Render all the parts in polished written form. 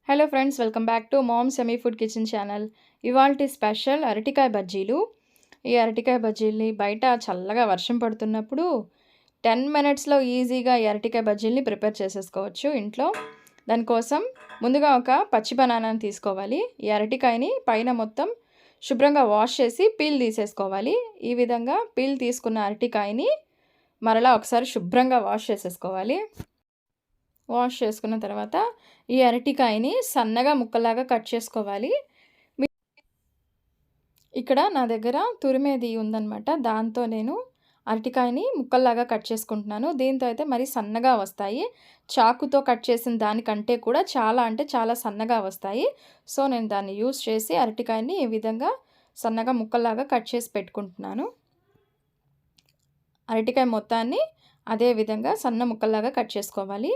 Hello friends, welcome back to mom semi food kitchen channel. ఇవాల్టి special అరటికాయ బజ్జీలు. ఈ అరటికాయ బజ్జీల్ని బయట చల్లగా వర్షం పడుతున్నప్పుడు 10 మినిట్స్లో ఈజీగా ఈ అరటికాయ బజ్జీల్ని ప్రిపేర్ చేసేసుకోవచ్చు ఇంట్లో. దానికోసం ముందుగా ఒక పచ్చి బనానాని తీసుకోవాలి. ఈ అరటికాయని పైన మొత్తం శుభ్రంగా వాష్ చేసి పీల్ తీసేసుకోవాలి. ఈ విధంగా పీల్ తీసుకున్న అరటికాయని మరలా ఒకసారి శుభ్రంగా వాష్ చేసేసుకోవాలి. వాష్ చేసుకున్న తర్వాత ఈ అరటికాయని సన్నగా ముక్కలాగా కట్ చేసుకోవాలి. ఇక్కడ నా దగ్గర తురిమేది ఉందన్నమాట. దాంతో నేను అరటికాయని ముక్కల్లాగా కట్ చేసుకుంటున్నాను. దీంతో అయితే మరి సన్నగా వస్తాయి. చాకుతో కట్ చేసిన దానికంటే కూడా చాలా అంటే చాలా సన్నగా వస్తాయి. సో నేను దాన్ని యూస్ చేసి అరటికాయని ఈ విధంగా సన్నగా ముక్కల్లాగా కట్ చేసి పెట్టుకుంటున్నాను. అరటికాయ మొత్తాన్ని అదే విధంగా సన్న ముక్కల్లాగా కట్ చేసుకోవాలి.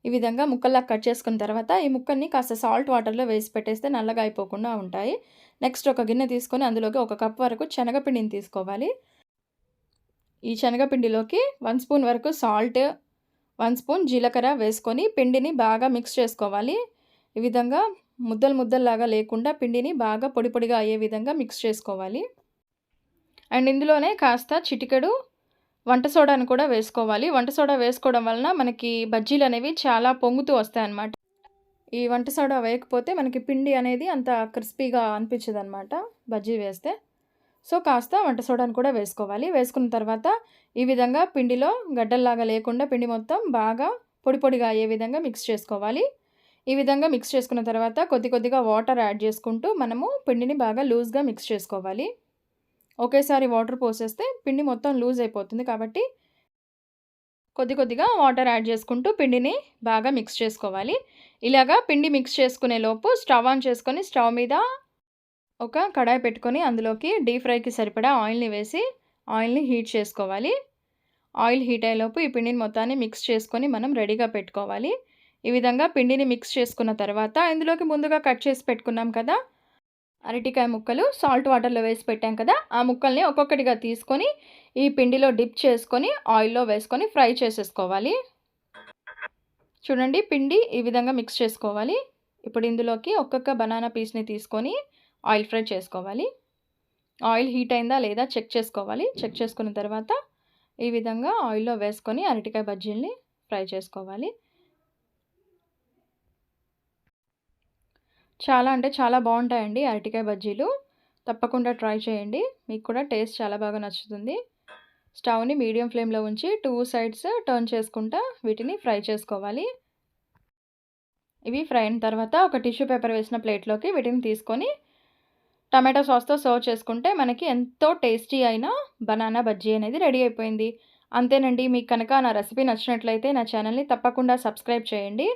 ఈ విధంగా ముక్కల్లా కట్ చేసుకున్న తర్వాత ఈ ముక్కల్ని కాస్త సాల్ట్ వాటర్లో వేసి పెట్టేస్తే నల్లగా అయిపోకుండా ఉంటాయి. నెక్స్ట్ ఒక గిన్నె తీసుకొని అందులోకి 1 కప్ వరకు శనగపిండిని తీసుకోవాలి. ఈ శనగపిండిలోకి 1 స్పూన్ వరకు సాల్ట్, 1 స్పూన్ జీలకర్ర వేసుకొని పిండిని బాగా మిక్స్ చేసుకోవాలి. ఈ విధంగా ముద్దల్లాగా లేకుండా పిండిని బాగా పొడి పొడిగా అయ్యే విధంగా మిక్స్ చేసుకోవాలి. అండ్ ఇందులోనే కాస్త చిటికెడు వంట సోడాను కూడా వేసుకోవాలి. వంట సోడా వేసుకోవడం వలన మనకి బజ్జీలు అనేవి చాలా పొంగుతూ వస్తాయన్నమాట. ఈ వంట సోడా వేయకపోతే మనకి పిండి అనేది అంత క్రిస్పీగా అనిపించదు అనమాట బజ్జీ వేస్తే. సో కాస్త వంట సోడాను కూడా వేసుకోవాలి. వేసుకున్న తర్వాత ఈ విధంగా పిండిలో గడ్డల్లాగా లేకుండా పిండి మొత్తం బాగా పొడి పొడిగా అయ్యే విధంగా మిక్స్ చేసుకోవాలి. ఈ విధంగా మిక్స్ చేసుకున్న తర్వాత కొద్దిగా వాటర్ యాడ్ చేసుకుంటూ మనము పిండిని బాగా లూజ్గా మిక్స్ చేసుకోవాలి. ఒకేసారి వాటర్ పోసేస్తే పిండి మొత్తం లూజ్ అయిపోతుంది. కాబట్టి కొద్దిగా వాటర్ యాడ్ చేసుకుంటూ పిండిని బాగా మిక్స్ చేసుకోవాలి. ఇలాగా పిండి మిక్స్ చేసుకునే లోపు స్టవ్ ఆన్ చేసుకొని స్టవ్ మీద ఒక కడాయి పెట్టుకొని అందులోకి డీప్ ఫ్రైకి సరిపడా ఆయిల్ని వేసి ఆయిల్ని హీట్ చేసుకోవాలి. ఆయిల్ హీట్ అయ్యేలోపు ఈ పిండిని మొత్తాన్ని మిక్స్ చేసుకొని మనం రెడీగా పెట్టుకోవాలి. ఈ విధంగా పిండిని మిక్స్ చేసుకున్న తర్వాత ఇందులోకి ముందుగా కట్ చేసి పెట్టుకున్నాం కదా అరటికాయ ముక్కలు, సాల్ట్ వాటర్లో వేసి పెట్టాం కదా, ఆ ముక్కల్ని ఒక్కొక్కటిగా తీసుకొని ఈ పిండిలో డిప్ చేసుకొని ఆయిల్లో వేసుకొని ఫ్రై చేసేసుకోవాలి. చూడండి, పిండి ఈ విధంగా మిక్స్ చేసుకోవాలి. ఇప్పుడు ఇందులోకి ఒక్కొక్క బనానా పీస్ని తీసుకొని ఆయిల్ ఫ్రై చేసుకోవాలి. ఆయిల్ హీట్ అయిందా లేదా చెక్ చేసుకోవాలి. చెక్ చేసుకున్న తర్వాత ఈ విధంగా ఆయిల్లో వేసుకొని అరటికాయ బజ్జీల్ని ఫ్రై చేసుకోవాలి. చాలా అంటే చాలా బాగుంటాయండి అరటికాయ బజ్జీలు. తప్పకుండా ట్రై చేయండి. మీకు కూడా టేస్ట్ చాలా బాగా నచ్చుతుంది. స్టవ్ని మీడియం ఫ్లేమ్లో ఉంచి 2 సైడ్స్ టర్న్ చేసుకుంటా వీటిని ఫ్రై చేసుకోవాలి. ఇవి ఫ్రై అయిన తర్వాత ఒక టిష్యూ పేపర్ వేసిన ప్లేట్లోకి వీటిని తీసుకొని టమాటో సాస్తో సర్వ్ చేసుకుంటే మనకి ఎంతో టేస్టీ అయిన బనానా బజ్జీ అనేది రెడీ అయిపోయింది. అంతేనండి. మీకు కనుక నా రెసిపీ నచ్చినట్లయితే నా ఛానల్ని తప్పకుండా సబ్స్క్రైబ్ చేయండి.